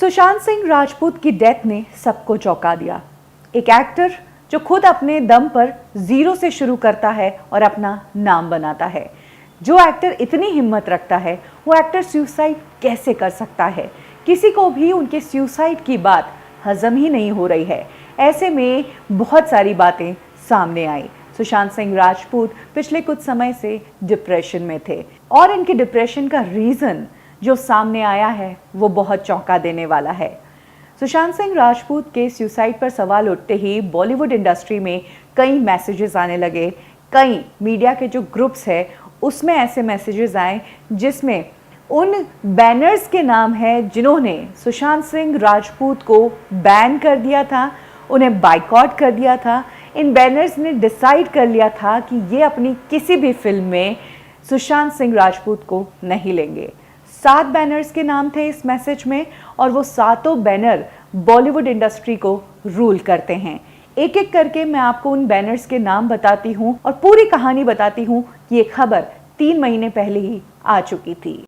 सुशांत सिंह राजपूत की डेथ ने सबको चौंका दिया। एक एक्टर जो खुद अपने दम पर जीरो से शुरू करता है और अपना नाम बनाता है। जो एक्टर इतनी हिम्मत रखता है, वो एक्टर सुसाइड कैसे कर सकता है? किसी को भी उनके सुसाइड की बात हजम ही नहीं हो रही है। ऐसे में बहुत सारी बातें सामने आई। सुशांत सिंह राजपूत पिछले कुछ समय से डिप्रेशन में थे और इनके डिप्रेशन का रीज़न जो सामने आया है वो बहुत चौंका देने वाला है। सुशांत सिंह राजपूत के सुसाइड पर सवाल उठते ही बॉलीवुड इंडस्ट्री में कई मैसेजेस आने लगे। कई मीडिया के जो ग्रुप्स है उसमें ऐसे मैसेजेस आए जिसमें उन बैनर्स के नाम है जिन्होंने सुशांत सिंह राजपूत को बैन कर दिया था, उन्हें बाइकॉट कर दिया था। इन बैनर्स ने डिसाइड कर लिया था कि ये अपनी किसी भी फिल्म में सुशांत सिंह राजपूत को नहीं लेंगे। 7 बैनर्स के नाम थे इस मैसेज में और वो सातों बैनर बॉलीवुड इंडस्ट्री को रूल करते हैं। एक एक करके मैं आपको उन बैनर्स के नाम बताती हूँ और पूरी कहानी बताती हूँ कि ये खबर 3 महीने पहले ही आ चुकी थी।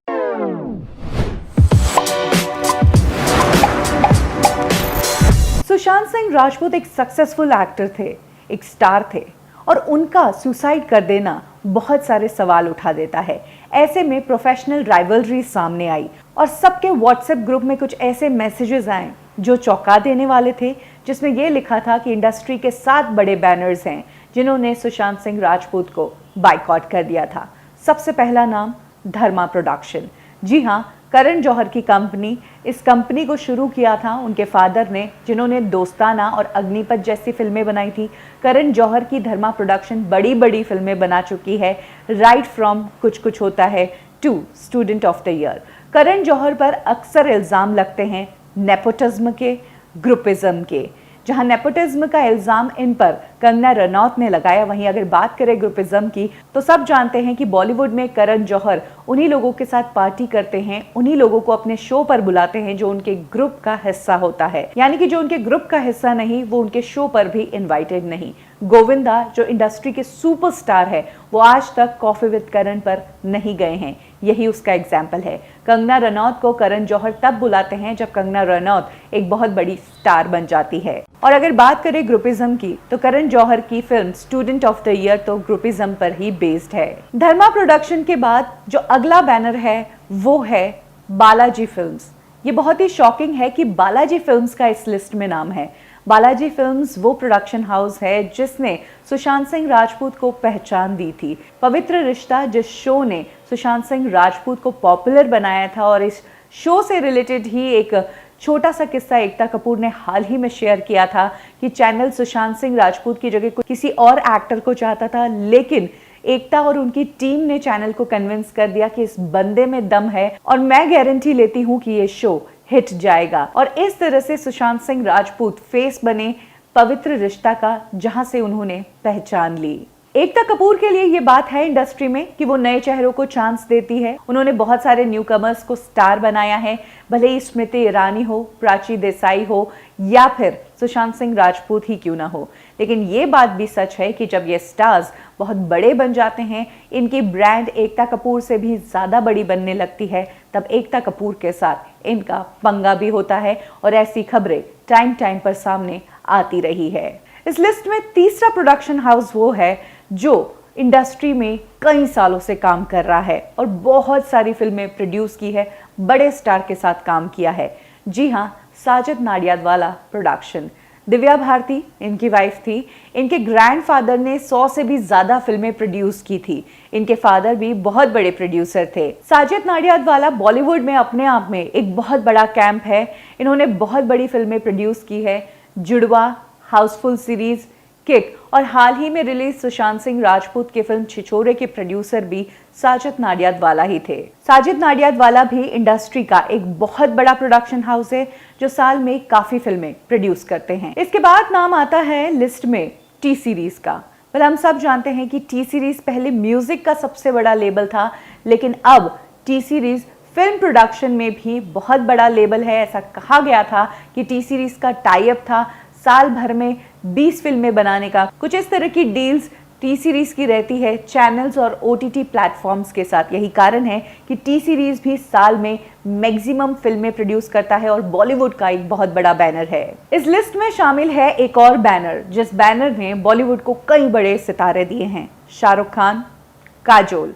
सुशांत सिंह राजपूत एक सक्सेसफुल एक्टर थे, एक स्टार थे और उनका सुसाइड कर देना बहुत सारे सवाल उठा देता है। ऐसे में प्रोफेशनल राइवलरी सामने आई और सबके व्हाट्सएप ग्रुप में कुछ ऐसे मैसेजेस आए जो चौंका देने वाले थे, जिसमें यह लिखा था कि इंडस्ट्री के 7 बड़े बैनर्स हैं जिन्होंने सुशांत सिंह राजपूत को बाइकॉट कर दिया था। सबसे पहला नाम धर्मा प्रोडक्शन। जी हाँ, करण जौहर की कंपनी, इस कंपनी को शुरू किया था उनके फादर ने, जिन्होंने दोस्ताना और अग्निपथ जैसी फिल्में बनाई थी। करण जौहर की धर्मा प्रोडक्शन बड़ी बड़ी फिल्में बना चुकी है, राइट फ्रॉम कुछ कुछ होता है to student of the year. Karan Johar पर अक्सर इल्ज़ाम लगते हैं नेपोटिज्म के, ग्रुपिज्म के। जहां नेपोटिज्म का इल्ज़ाम इन पर कंगना रनौत ने लगाया, वहीं अगर बात करें ग्रुपिज्म की तो सब जानते हैं कि बॉलीवुड में करण जौहर उन्हीं लोगों के साथ पार्टी करते हैं, उन्हीं लोगों को अपने शो पर बुलाते हैं जो उनके ग्रुप का हिस्सा होता है। यानी कि जो उनके ग्रुप का हिस्सा नहीं वो उनके शो पर भी इन्वाइटेड नहीं। गोविंदा जो इंडस्ट्री के सुपरस्टार है वो आज तक कॉफी विद करण पर नहीं गए हैं, यही उसका एग्जाम्पल है। कंगना रनौत को करण जौहर तब बुलाते हैं जब कंगना रनौत एक बहुत बड़ी स्टार बन जाती है। और अगर बात करें ग्रुपिज्म की तो करण जौहर की film student of the year तो ग्रुपिज्म पर ही बेस्ड है। धर्मा प्रोडक्शन के बाद जो अगला बैनर है वो है बालाजी फिल्म्स। ये बहुत ही शॉकिंग है कि बालाजी फिल्म्स का इस लिस्ट में नाम है। बालाजी फिल्म्स वो प्रोडक्शन हाउस है जिसने सुशांत सिंह राजपूत को पहचान दी थी। पवित्र रिश्ता जिस शो ने सुशांत सिंह राजपूत को पॉपुलर बनाया था, और इस शो से रिलेटेड ही एक छोटा सा किस्सा एकता कपूर ने हाल ही में शेयर किया था कि चैनल सुशांत सिंह राजपूत की जगह किसी और एक्टर को चाहता था, लेकिन एकता और उनकी टीम ने चैनल को कन्विंस कर दिया कि इस बंदे में दम है और मैं गारंटी लेती हूँ कि ये शो हिट जाएगा। और इस तरह से सुशांत सिंह राजपूत फेस बने पवित्र रिश्ता का, जहां से उन्होंने पहचान ली। एकता कपूर के लिए ये बात है इंडस्ट्री में कि वो नए चेहरों को चांस देती है। उन्होंने बहुत सारे न्यू कमर्स को स्टार बनाया है, भले ही स्मृति ईरानी हो, प्राची देसाई हो या फिर सुशांत सिंह राजपूत ही क्यों ना हो। लेकिन ये बात भी सच है कि जब ये स्टार्स बहुत बड़े बन जाते हैं, इनकी ब्रांड एकता कपूर से भी ज़्यादा बड़ी बनने लगती है, तब एकता कपूर के साथ इनका पंगा भी होता है और ऐसी खबरें टाइम टाइम पर सामने आती रही है। इस लिस्ट में तीसरा प्रोडक्शन हाउस वो है जो इंडस्ट्री में कई सालों से काम कर रहा है और बहुत सारी फिल्में प्रोड्यूस की है, बड़े स्टार के साथ काम किया है। जी हाँ, साजिद नाडियाडवाला प्रोडक्शन। दिव्या भारती इनकी वाइफ थी। इनके ग्रैंडफादर ने 100 से भी ज्यादा फिल्में प्रोड्यूस की थी। इनके फादर भी बहुत बड़े प्रोड्यूसर थे। साजिद नाडियाडवाला बॉलीवुड में अपने आप में एक बहुत बड़ा कैंप है। इन्होंने बहुत बड़ी फिल्में प्रोड्यूस की है, जुड़वा, हाउसफुल सीरीज, किक, और हाल ही में रिलीज सुशांत सिंह राजपूत की फिल्म छिछोरे के प्रोड्यूसर भी साजिद नाडियाडवाला ही थे। साजिद नाडियाडवाला भी इंडस्ट्री का एक बहुत बड़ा प्रोडक्शन हाउस है जो साल में काफी फिल्में प्रोड्यूस करते हैं। इसके बाद नाम आता है लिस्ट में टी सीरीज का। well, हम सब जानते हैं कि टी सीरीज पहले म्यूजिक का सबसे बड़ा लेबल था, लेकिन अब टी सीरीज फिल्म प्रोडक्शन में भी बहुत बड़ा लेबल है। ऐसा कहा गया था कि टी सीरीज का टाई अप था साल भर में 20 फिल्में बनाने का। कुछ इस तरह की डील्स टी सीरीज की रहती है चैनल्स और ओटीटी प्लेटफॉर्म्स के साथ। यही कारण है कि टी सीरीज भी साल में मैक्सिमम फिल्में प्रोड्यूस करता है और बॉलीवुड का एक बहुत बड़ा बैनर है। इस लिस्ट में शामिल है एक और बैनर जिस बैनर ने बॉलीवुड को कई बड़े सितारे दिए हैं, शाहरुख खान, काजोल,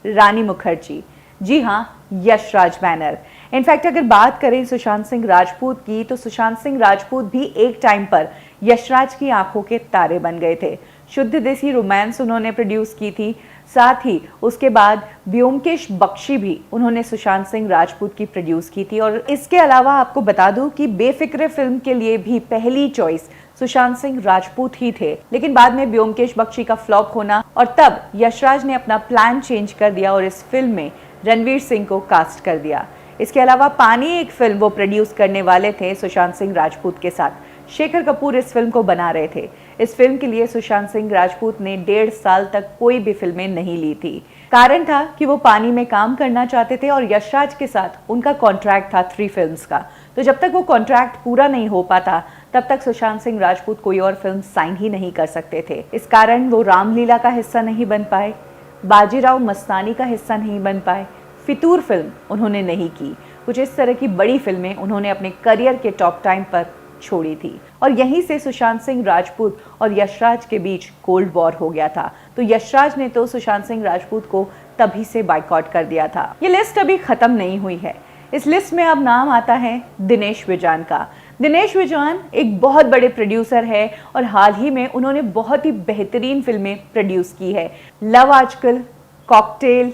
रानी मुखर्जी, जी हाँ, यशराज बैनर। इनफैक्ट अगर बात करें सुशांत सिंह राजपूत की, तो सुशांत सिंह राजपूत भी एक टाइम पर यशराज की आंखों के तारे बन गए थे। शुद्ध देसी रोमांस उन्होंने प्रोड्यूस की थी, साथ ही उसके बाद ब्योमकेश बख्शी भी उन्होंने सुशांत सिंह राजपूत की प्रोड्यूस की थी। और इसके अलावा आपको बता दूं कि बेफिक्र फिल्म के लिए भी पहली चॉइस सुशांत सिंह राजपूत ही थे, लेकिन बाद में ब्योमकेश बख्शी का फ्लॉप होना और तब यशराज ने अपना प्लान चेंज कर दिया और इस फिल्म में रणवीर सिंह को कास्ट कर दिया। इसके अलावा पानी एक फिल्म वो प्रोड्यूस करने वाले थे सुशांत सिंह राजपूत के साथ। शेखर कपूर इस फिल्म को बना रहे थे। इस फिल्म के लिए सुशांत सिंह राजपूत ने 1.5 साल तक कोई भी फिल्में नहीं ली थी। कारण था कि वो पानी में काम करना चाहते थे और यशराज के साथ उनका कॉन्ट्रैक्ट था 3 फिल्म्स का। तो जब तक वो कॉन्ट्रैक्ट पूरा नहीं हो पाता तब तक सुशांत सिंह राजपूत कोई और फिल्म साइन ही नहीं कर सकते थे। इस कारण वो रामलीला का हिस्सा नहीं बन पाए, बाजीराव मस्तानी का हिस्सा नहीं बन पाए, फितूर फिल्म उन्होंने नहीं की। कुछ इस तरह की बड़ी फिल्में उन्होंने अपने करियर के टॉप टाइम पर छोड़ी थी और यहीं से सुशांत सिंह राजपूत और यशराज के बीच कोल्ड वॉर हो गया था। तो यशराज ने तो सुशांत सिंह राजपूत को तभी से बायकॉट कर दिया था। ये लिस्ट अभी खत्म नहीं हुई है। इस लिस्ट में अब नाम आता है दिनेश विजान का। दिनेश विजान एक बहुत बड़े प्रोड्यूसर है और हाल ही में उन्होंने बहुत ही बेहतरीन फिल्में प्रोड्यूस की है। लव आजकल, कॉकटेल,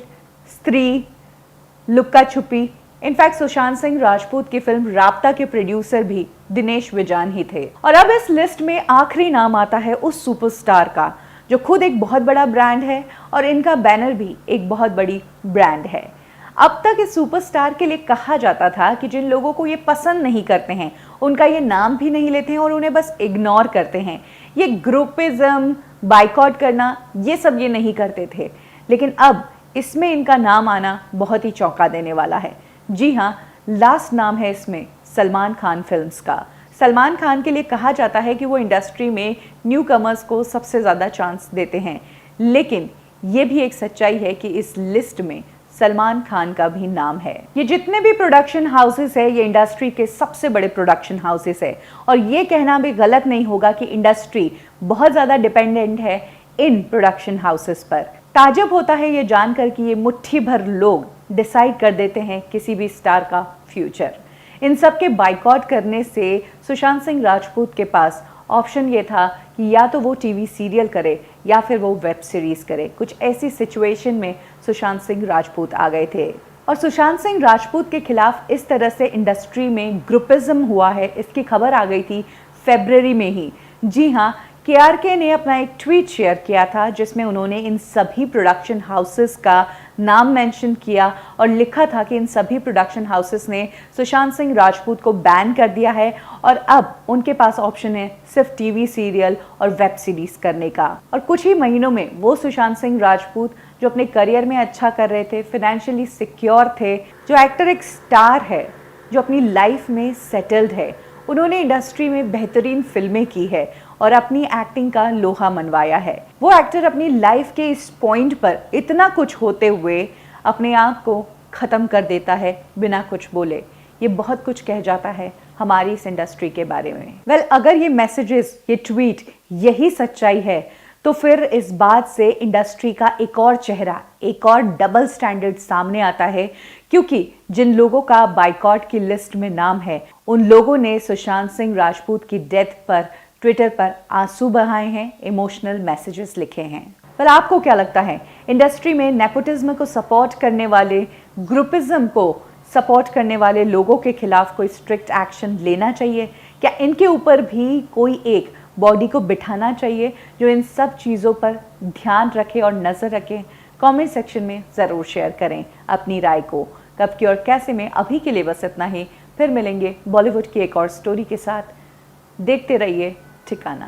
स्त्री, लुक्का छुपी। इनफैक्ट सुशांत सिंह राजपूत की फिल्म राबता के प्रोड्यूसर भी दिनेश विजान ही थे। और अब इस लिस्ट में आखिरी नाम आता है उस सुपरस्टार का जो खुद एक बहुत बड़ा ब्रांड है और इनका बैनर भी एक बहुत बड़ी ब्रांड है। अब तक इस सुपरस्टार के लिए कहा जाता था कि जिन लोगों को ये पसंद नहीं करते हैं उनका ये नाम भी नहीं लेते हैं और उन्हें बस इग्नोर करते हैं। ये ग्रुपिज्म, बाइकॉट करना, ये सब ये नहीं करते थे। लेकिन अब इसमें इनका नाम आना बहुत ही चौंका देने वाला है। जी हाँ, लास्ट नाम है इसमें सलमान खान फिल्म्स का। सलमान खान के लिए कहा जाता है कि वो इंडस्ट्री में न्यू कमर्स को सबसे ज़्यादा चांस देते हैं, लेकिन ये भी एक सच्चाई है कि इस लिस्ट में सलमान खान का भी नाम है। ये जितने भी प्रोडक्शन हाउसेस है, ये इंडस्ट्री के सबसे बड़े प्रोडक्शन हाउसेस है और ये कहना भी गलत नहीं होगा कि इंडस्ट्री बहुत ज़्यादा डिपेंडेंट है इन प्रोडक्शन हाउसेस पर। ताज्जुब होता है ये जानकर कि ये मुट्ठी भर लोग डिसाइड कर देते हैं किसी भी स्टार का फ्यूचर। इन सब के बाइकॉट करने से सुशांत सिंह राजपूत के पास ऑप्शन ये था कि या तो वो टीवी सीरियल करे या फिर वो वेब सीरीज करे। कुछ ऐसी सिचुएशन में सुशांत सिंह राजपूत आ गए थे और सुशांत सिंह राजपूत के खिलाफ इस तरह से इंडस्ट्री में ग्रुपिज्म हुआ है, इसकी खबर आ गई थी फरवरी में ही। जी हाँ, KRK ने अपना एक ट्वीट शेयर किया था जिसमें उन्होंने इन सभी प्रोडक्शन हाउसेस का नाम मेंशन किया और लिखा था कि इन सभी प्रोडक्शन हाउसेस ने सुशांत सिंह राजपूत को बैन कर दिया है और अब उनके पास ऑप्शन है सिर्फ टीवी सीरियल और वेब सीरीज करने का। और कुछ ही महीनों में वो सुशांत सिंह राजपूत जो अपने करियर में अच्छा कर रहे थे, फाइनेंशियली सिक्योर थे, जो एक्टर एक स्टार है, जो अपनी लाइफ में सेटल्ड है, उन्होंने इंडस्ट्री में बेहतरीन फिल्में की है और अपनी एक्टिंग का लोहा मनवाया है। वो एक्टर अपनी लाइफ के इस पॉइंट पर इतना कुछ होते हुए अपने आप को ख़त्म कर देता है बिना कुछ बोले। ये बहुत कुछ कह जाता है हमारी इस इंडस्ट्री के बारे में। अगर ये मैसेजेस, ये ट्वीट यही सच्चाई है तो फिर इस बात से इंडस्ट्री का एक और चेहरा, एक और डबल स्टैंडर्ड सामने आता है, क्योंकि जिन लोगों का बाइकॉट की लिस्ट में नाम है उन लोगों ने सुशांत सिंह राजपूत की डेथ पर ट्विटर पर आंसू बहाए हैं, इमोशनल मैसेजेस लिखे हैं। पर आपको क्या लगता है, इंडस्ट्री में नेपोटिज्म को सपोर्ट करने वाले, ग्रुपिज्म को सपोर्ट करने वाले लोगों के खिलाफ कोई स्ट्रिक्ट एक्शन लेना चाहिए? क्या इनके ऊपर भी कोई एक बॉडी को बिठाना चाहिए जो इन सब चीज़ों पर ध्यान रखे और नज़र रखे? कमेंट सेक्शन में ज़रूर शेयर करें अपनी राय को। कब की और कैसे में अभी के लिए बस इतना ही। फिर मिलेंगे बॉलीवुड की एक और स्टोरी के साथ। देखते रहिए ठिकाना।